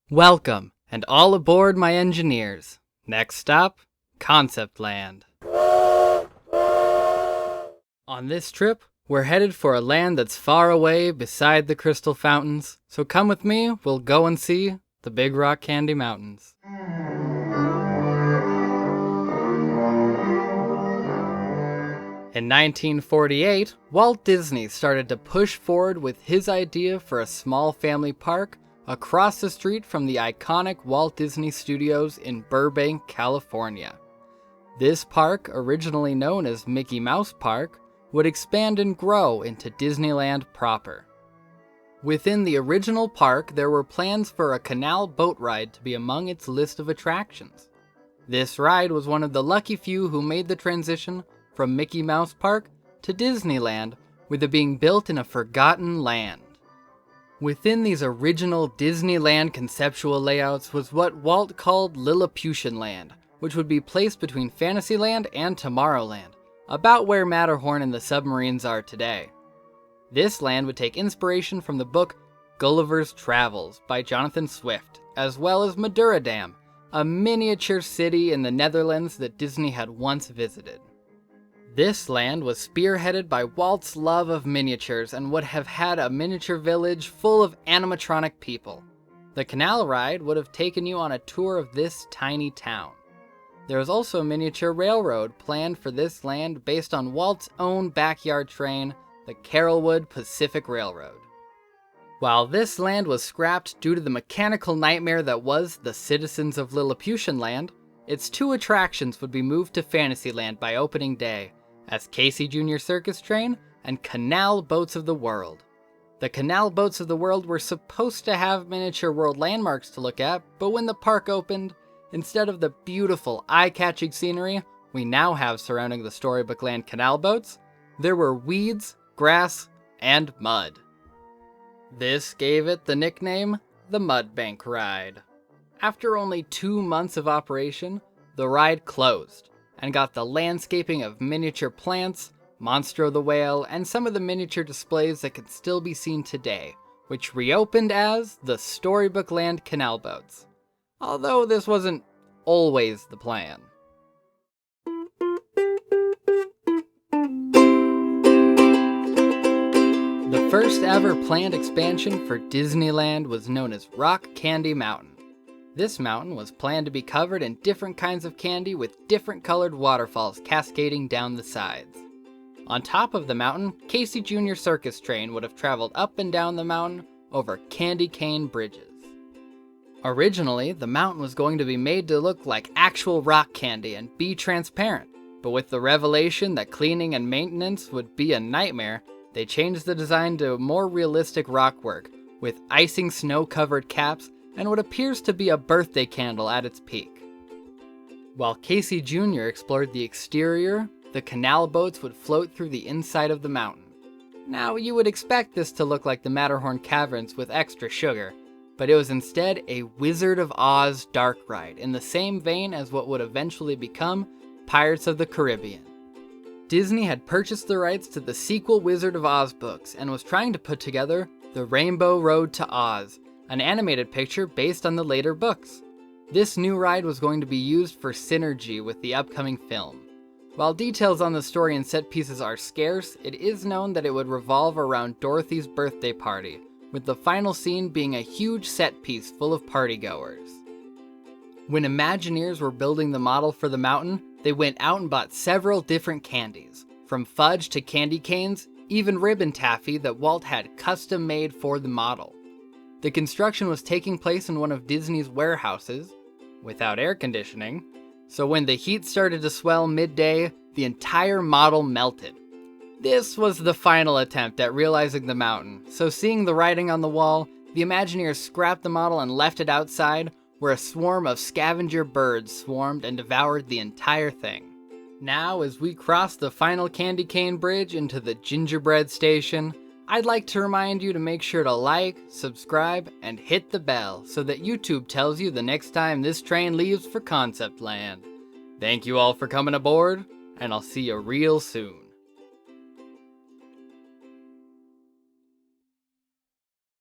Welcome, and all aboard my engineers. Next stop, ConceptLand. On this trip, we're headed for a land that's far away beside the crystal fountains, so come with me, we'll go and see the Big Rock Candy Mountains. In 1948, Walt Disney started to push forward with his idea for a small family park across the street from the iconic Walt Disney Studios in Burbank, California. This park, originally known as Mickey Mouse Park, would expand and grow into Disneyland proper. Within the original park, there were plans for a Canal Boat Ride to be among its list of attractions. This ride was one of the lucky few who made the transition from Mickey Mouse Park to Disneyland, with it being built in a forgotten land. Within these original Disneyland conceptual layouts was what Walt called Lilliputian Land, which would be placed between Fantasyland and Tomorrowland, about where Matterhorn and the submarines are today. This land would take inspiration from the book Gulliver's Travels by Jonathan Swift, as well as Madurodam, a miniature city in the Netherlands that Disney had once visited. This land was spearheaded by Walt's love of miniatures and would have had a miniature village full of animatronic people. The canal ride would have taken you on a tour of this tiny town. There was also a miniature railroad planned for this land based on Walt's own backyard train, the Carrollwood Pacific Railroad. While this land was scrapped due to the mechanical nightmare that was the citizens of Lilliputian Land, its two attractions would be moved to Fantasyland by opening day, as Casey Jr. Circus Train and Canal Boats of the World. The Canal Boats of the World were supposed to have miniature world landmarks to look at, but when the park opened, instead of the beautiful, eye-catching scenery we now have surrounding the Storybook Land canal boats, there were weeds, grass, and mud. This gave it the nickname, the Mud Bank Ride. After only 2 months of operation, the ride closed, and got the landscaping of miniature plants, Monstro the Whale, and some of the miniature displays that can still be seen today, which reopened as the Storybook Land Canal Boats. Although this wasn't always the plan. The first ever planned expansion for Disneyland was known as Rock Candy Mountain. This mountain was planned to be covered in different kinds of candy with different colored waterfalls cascading down the sides. On top of the mountain, Casey Jr. Circus Train would have traveled up and down the mountain over candy cane bridges. Originally, the mountain was going to be made to look like actual rock candy and be transparent, but with the revelation that cleaning and maintenance would be a nightmare, they changed the design to more realistic rockwork, with icing snow-covered caps and what appears to be a birthday candle at its peak. While Casey Jr. explored the exterior, the canal boats would float through the inside of the mountain. Now, you would expect this to look like the Matterhorn Caverns with extra sugar, but it was instead a Wizard of Oz dark ride in the same vein as what would eventually become Pirates of the Caribbean. Disney had purchased the rights to the sequel Wizard of Oz books and was trying to put together The Rainbow Road to Oz, an animated picture based on the later books. This new ride was going to be used for synergy with the upcoming film. While details on the story and set pieces are scarce, it is known that it would revolve around Dorothy's birthday party, with the final scene being a huge set piece full of partygoers. When Imagineers were building the model for the mountain, they went out and bought several different candies, from fudge to candy canes, even ribbon taffy that Walt had custom made for the model. The construction was taking place in one of Disney's warehouses, without air conditioning, so when the heat started to swell midday, the entire model melted. This was the final attempt at realizing the mountain, so seeing the writing on the wall, the Imagineers scrapped the model and left it outside, where a swarm of scavenger birds swarmed and devoured the entire thing. Now, as we cross the final candy cane bridge into the gingerbread station, I'd like to remind you to make sure to like, subscribe, and hit the bell so that YouTube tells you the next time this train leaves for ConceptLand. Thank you all for coming aboard, and I'll see you real soon.